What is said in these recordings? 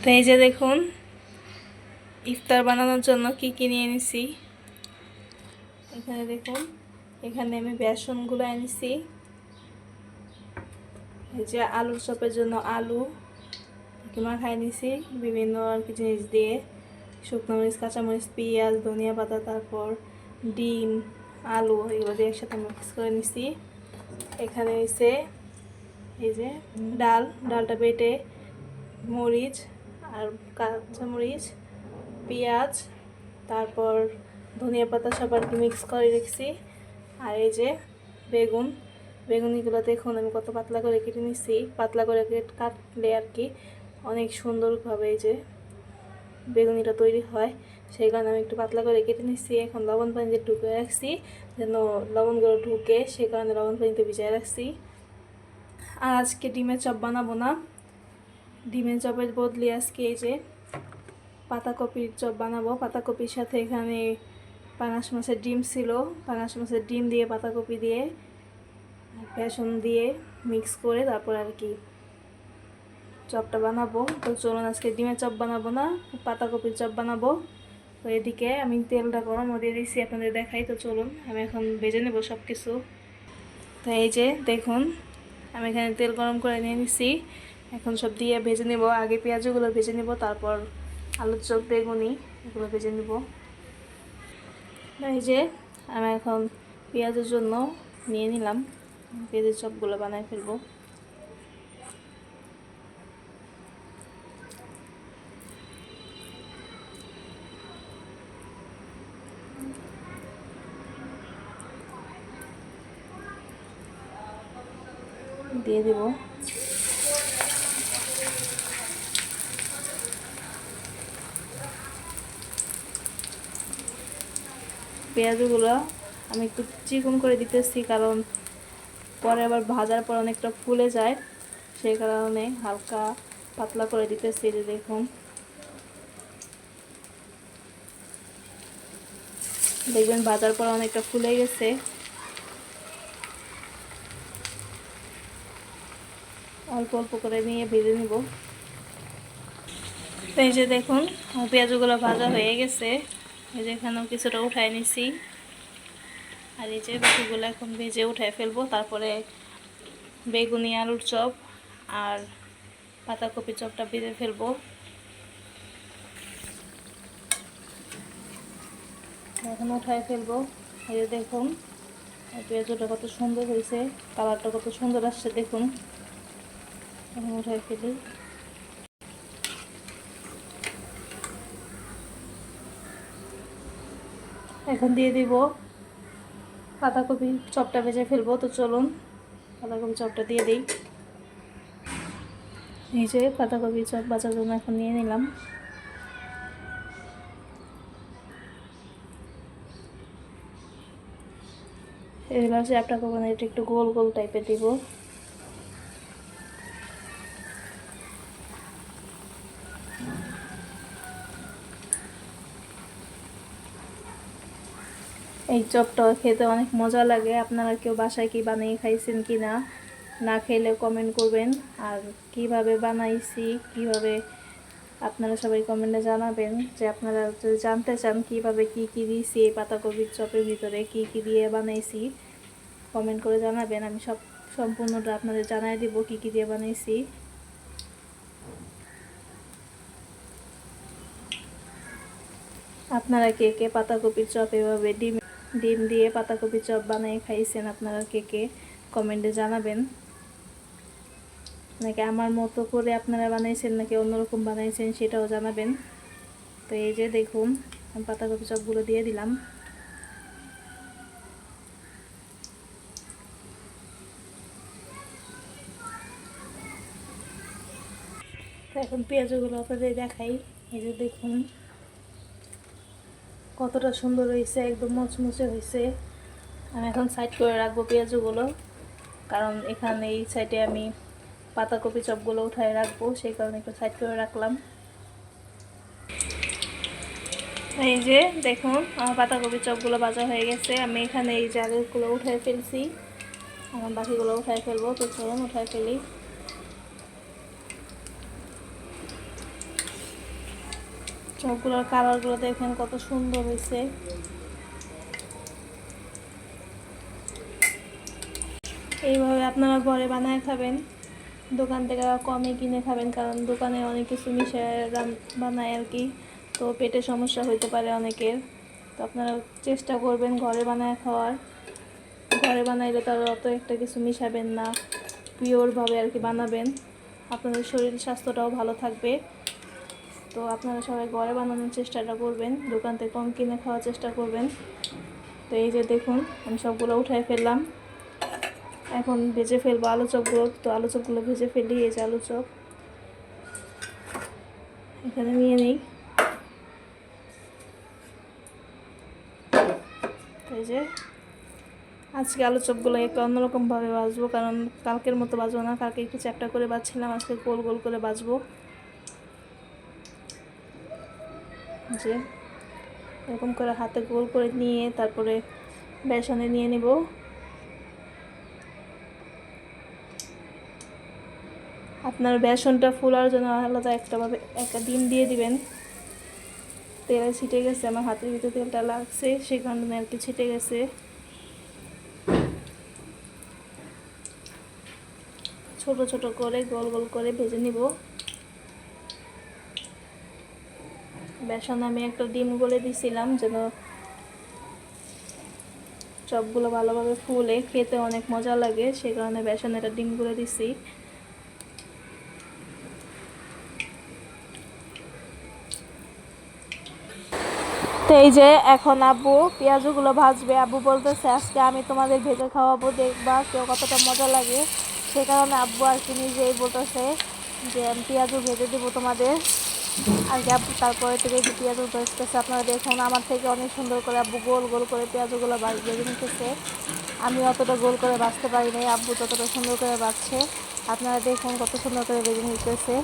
তো এই যে দেখুন ইফতার বানানোর জন্য কি কি নিয়ে নিছি। এখানে দেখুন, এখানে আমি বেসনগুলো এনেছি। এই যে আলুর চপের জন্য আলু মাখাই নিছি বিভিন্ন আর কি জিনিস দিয়ে, শুকনো মরিচ, কাঁচামরিচ, পেঁয়াজ, ধনিয়া পাতা, তারপর ডিম, আলু এগুলো দিয়ে একসাথে মিক্স করে নিছি। এখানে হয়েছে এই যে ডালটা বেটে মরিচ আর কাঁচামরিচ, পেঁয়াজ, তারপর ধনিয়া পাতা সব আর কি মিক্স করে রেখেছি। আর এই যে বেগুনিগুলো দেখুন আমি কত পাতলা করে কেটে নিচ্ছি। পাতলা করে কাটলে আর কি অনেক সুন্দরভাবে এই যে বেগুনিটা তৈরি হয়, সেই কারণে আমি একটু পাতলা করে কেটে নিচ্ছি। এখন লবণ পানিতে ঢুকে রাখছি যেন লবণগুলো ঢুকে, সেই কারণে লবণ পানিতে ভিজিয়ে রাখছি। আর আজকে ডিমের চপ বানাবো না, ডিমের চপের বদলে আজকে এই যে পাতাকপির চপ বানাবো। পাতাকপির সাথে এখানে পাঙাশ মাছের ডিম ছিল, পাঙাশ মাছের ডিম দিয়ে পাতাকপি দিয়ে বেসন দিয়ে মিক্স করে তারপর আর কি চপটা বানাবো। তো চলুন আজকে ডিমের চপ বানাবো না, পাতাকপির চপ বানাবো। তো এদিকে আমি তেলটা গরম দিয়ে দিচ্ছি, আপনাদের দেখাই। তো চলুন আমি এখন ভেজে নেব সব কিছু। তো এই যে দেখুন আমি এখানে তেল গরম করে নিয়ে নিচ্ছি, এখন সব দিয়ে ভেজে নেব। আগে পেঁয়াজগুলো ভেজে নেব, তারপর আলুর চপ, বেগুনি এগুলো ভেজে নেব। এই যে আমি এখন পেঁয়াজের জন্য নিয়ে নিলাম, পেঁয়াজের চপগুলো বানায় ফেলবো। দিয়ে দেব পেঁয়াজগুলো আমি একটু চিকন করে দিতেছি, কারণ পরে আবার ভাজার পর অনেকটা ফুলে যায়, সেই কারণে হালকা পাতলা করে দিতেছি। যে দেখুন দেখবেন ভাজার পর অনেকটা ফুলে গেছে। অল্প অল্প করে নিয়ে ভেজে নিব। তো এই যে দেখুন পেঁয়াজগুলো ভাজা হয়ে গেছে, এই যে এখানেও কিছুটা উঠায় নিছি। আর এই যে বাকিগুলো এখন ভেজে উঠায় ফেলবো, তারপরে বেগুনি আলুর চপ আর পাতাকপি চপটা ভেজে ফেলবো। এখন উঠায় ফেলবো। এই যে দেখুন পেঁয়াজটা কত সুন্দর হয়েছে, কালারটা কত সুন্দর আসছে দেখুন। এখন উঠায় ফেলি। এখন দিয়ে দিব পাতাকপি চপটা ভেজে ফেলবো। তো চলুন পাতাকপি চপটা দিয়ে দিই। এই যে পাতাকপি চপ ভাজার জন্য এখন নিয়ে নিলাম। এগুলো চ্যাপটা করবো না, এটা একটু গোল গোল টাইপের দিব। এই চপটা খেতে অনেক মজা লাগে। আপনারা কেউ বাসায় কি বানিয়ে খাইছেন কি না, না খেলে কমেন্ট করবেন। আর কিভাবে বানাইছি, কিভাবে আপনারা সবাই কমেন্টে জানাবেন। যে আপনারা যদি জানতে চান কিভাবে কি কি দিয়েছি এই পাতাকপির চপের ভিতরে, কি কি দিয়ে বানাইছি, কমেন্ট করে জানাবেন। আমি সম্পূর্ণটা আপনাদের জানাই দিব কি কি দিয়ে বানাইছি। আপনারা কে কে পাতাকপির চপ এভাবে ডিম দিয়ে পাতাকপির চপ বানিয়ে খাইছেন, আপনারা কে কে কমেন্টে জানাবেন। নাকি আমার মতো করে আপনারা বানাইছেন নাকি অন্যরকম বানাইছেন সেটাও জানাবেন। তো এই যে দেখুন আমি পাতাকপি চপগুলো দিয়ে দিলাম। তো এখন পেঁয়াজগুলো আপনাদের দেখাই। এই যে দেখুন কতটা সুন্দর হয়েছে, একদম মচমচে হয়েছে। আমি এখন সাইড করে রাখবো পেঁয়াজগুলো, কারণ এখানে এই সাইডে আমি পাতাকপি চপগুলো উঠায় রাখবো, সেই কারণে একটু সাইড করে রাখলাম। এই যে দেখুন আমার পাতাকপি চপগুলো ভাজা হয়ে গেছে। আমি এখানে এই যে আগেরগুলো উঠায় ফেলছি, এখন বাকিগুলো উঠায় ফেলবো। তো চলুন উঠায় ফেলি। সবগুলোর কালারগুলো দেখেন কত সুন্দর হয়েছে। এইভাবে আপনারা ঘরে বানায় খাবেন, দোকান থেকে কমে কিনে খাবেন, কারণ দোকানে অনেক কিছু মিশিয়ে বানায় আর কি, তো পেটে সমস্যা হতে পারে অনেকের। তো আপনারা চেষ্টা করবেন ঘরে বানায় খাওয়ার। ঘরে বানাইলে তার অত একটা কিছু মিশাবেন না, পিওরভাবে আর কি বানাবেন, আপনাদের শরীর স্বাস্থ্যটাও ভালো থাকবে। তো আপনারা সবাই ঘরে বানানোর চেষ্টাটা করবেন, দোকান থেকে কম কিনে খাওয়ার চেষ্টা করবেন। তো এই যে দেখুন আমি সবগুলো উঠাই ফেললাম, এখন ভেজে ফেলবো আলু চপগুলো। তো আলু চপগুলো ভেজে ফেলি। এই যে আলু চপ এখানে নিয়ে নিই। এই যে আজকে আলু চপগুলো একটু অন্যরকমভাবে ভাজবো, কারণ কালকের মতো ভাজবো না, কালকে একটু চ্যাপটা করে ভাজছিলাম, আজকে গোল গোল করে ভাজবো। যে এরকম করে হাতে গোল করে নিয়ে তারপরে বেসনে নিয়ে নিব। আপনার বেসনটা ফোলার জন্য আলাদা একটা ডিম দিয়ে দিবেন। তেল ছিটে গেছে, আমার হাতের ভিতরে তেলটা লাগছে, সেই কারণে আর কি ছিটে গেছে। ছোট ছোট করে গোল গোল করে ভেজে নিব। বেসন আমি একটা ডিম গলে দিছিলাম যেন চপগুলো ভালোভাবে ফুলে খেতে অনেক মজা লাগে, সেই কারণে বেসনে একটা ডিম গলে দিছি। তো এই যে এখন আব্বু পেঁয়াজগুলো ভাজবে। আব্বু বলতেছে আজকে আমি তোমাদের ভেজে খাওয়াবো, দেখবা কেউ কতটা মজা লাগে। সে কারণে আব্বু আর কি নিজেই বলতেছে যে আমি পেঁয়াজও ভেজে দেবো তোমাদের আর কি। আব্বু তারপরে থেকে যে পেঁয়াজও ভাজতেছে, আপনারা দেখুন আমার থেকে অনেক সুন্দর করে আব্বু গোল গোল করে পেঁয়াজগুলো ভেজে নিতেছে। আমি অতটা গোল করে ভাজতে পারি নাই, আব্বু ততটা সুন্দর করে ভাজছে। আপনারা দেখুন কত সুন্দর করে ভেজে নিতেছে।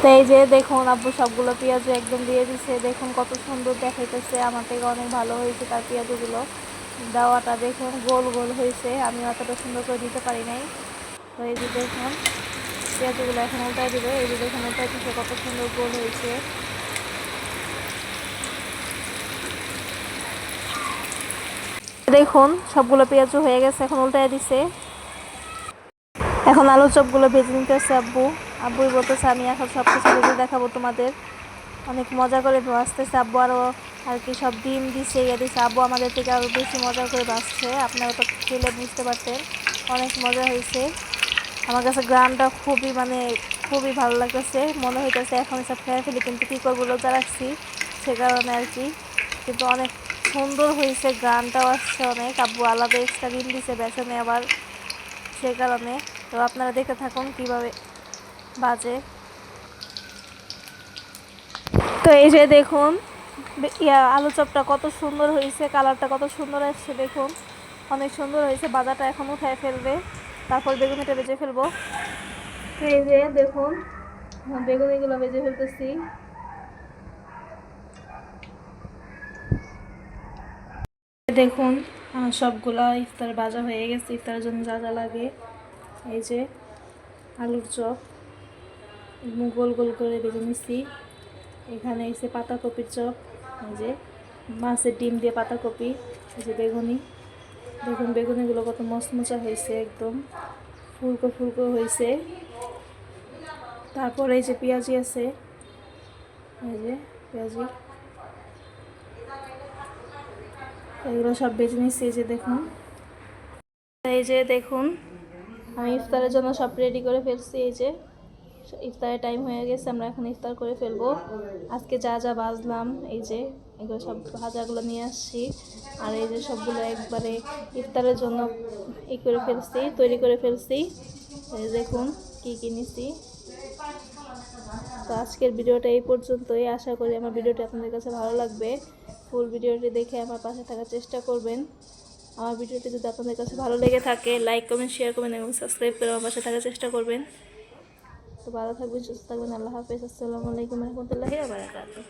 তো এই যে দেখুন আব্বু সবগুলো পেঁয়াজ একদম দিয়ে দিছে, দেখুন কত সুন্দর দেখাইতেছে। আমার থেকে অনেক ভালো হয়েছে তার পেঁয়াজগুলো দেওয়াটা, দেখুন গোল গোল হয়েছে, আমি অতটা সুন্দর করে দিতে পারি নাই। তো এই যে দেখুন পেঁয়াজগুলো এখন উল্টায় দিবে। এই যে দেখুন উল্টায় দিচ্ছে, কত সুন্দর গোল হয়েছে। দেখুন সবগুলো পেঁয়াজও হয়ে গেছে, এখন উল্টায় দিছে। এখন আলু চপগুলো ভেজে নিতেছে আব্বু। আব্বুই বলতেছে আমি এখন সব কিছু ভেজে দেখাবো তোমাদের। অনেক মজা করে ভাজতেছে আব্বু, আরও আর কি সব ডিম দিছে ইয়ে দিছে। আব্বু আমাদের থেকে আরও বেশি মজা করে ভাজছে, আপনারা তো খেলে বুঝতে পারতেন অনেক মজা হয়েছে। আমার কাছে গ্রামটা খুবই ভালো লাগতেছে, মনে হইতেছে এখন সব খেয়ে ফেলি, কিন্তু কী করবো রোজা রাখছি সে কারণে আর কি। কিন্তু অনেক সুন্দর হয়েছে, গ্রামটাও আসছে অনেক। আব্বু আলাদা এক্সট্রা ডিম দিছে বেসনে আবার, সে কারণে। তো আপনারা দেখে থাকুন কিভাবে বাজে। তো এই যে দেখুন আলু চপটা কত সুন্দর হয়েছে, কালারটা কত সুন্দর আসছে, দেখুন অনেক সুন্দর হয়েছে। বাজারটা এখন উঠায় ফেলবে, তারপর বেগুনিটা ভেজে ফেলবো। তো এই যে দেখুন বেগুনিগুলো ভেজে ফেলতেছি। দেখুন আমার সবগুলা ইফতার ভাজা হয়ে গেছে। ইফতারের জন্য যা যা লাগে, এই যে আলুর চপ গোল গোল করে ভেজে নিচ্ছি। এখানে এসে পাতাকপির চপ, এই যে মাছের ডিম দিয়ে পাতাকপি, এই যে বেগুনি, দেখুন বেগুনিগুলো কত মচমচা হয়েছে, একদম ফুলকো ফুলকো হয়েছে। তারপরে এই যে পেঁয়াজি আছে, এই যে পেঁয়াজি, এগুলো সব বেজে নিচ্ছি। এই যে দেখুন, এই যে দেখুন আমি ইফতারের জন্য সব রেডি করে ফেলছি। এই যে ইফতারের টাইম হয়ে গেছে, আমরা এখন ইফতার করে ফেলবো। আজকে যা যা ভাজলাম এই যে এগুলো সব ভাজাগুলো নিয়ে আসছি, আর এই যে সবগুলো একবারে ইফতারের জন্য তৈরি করে ফেলছি। এই দেখুন কি কি নিছি। তো আজকের ভিডিওটা এই পর্যন্তই। আশা করি আমার ভিডিওটি আপনাদের কাছে ভালো লাগবে। ফুল ভিডিওটি দেখে আমার পাশে থাকার চেষ্টা করবেন। আমার ভিডিওটি যদি আপনাদের কাছে ভালো লেগে থাকে লাইক কমেন্ট শেয়ার করবেন এবং সাবস্ক্রাইব করে আমার পাশে থাকার চেষ্টা করবেন। তো ভালো থাকবেন, সুস্থ থাকবেন। আল্লাহ হাফেজ। আসসালামু আলাইকুম রহমতুল্লাহি ওয়া বারাকাতুহু।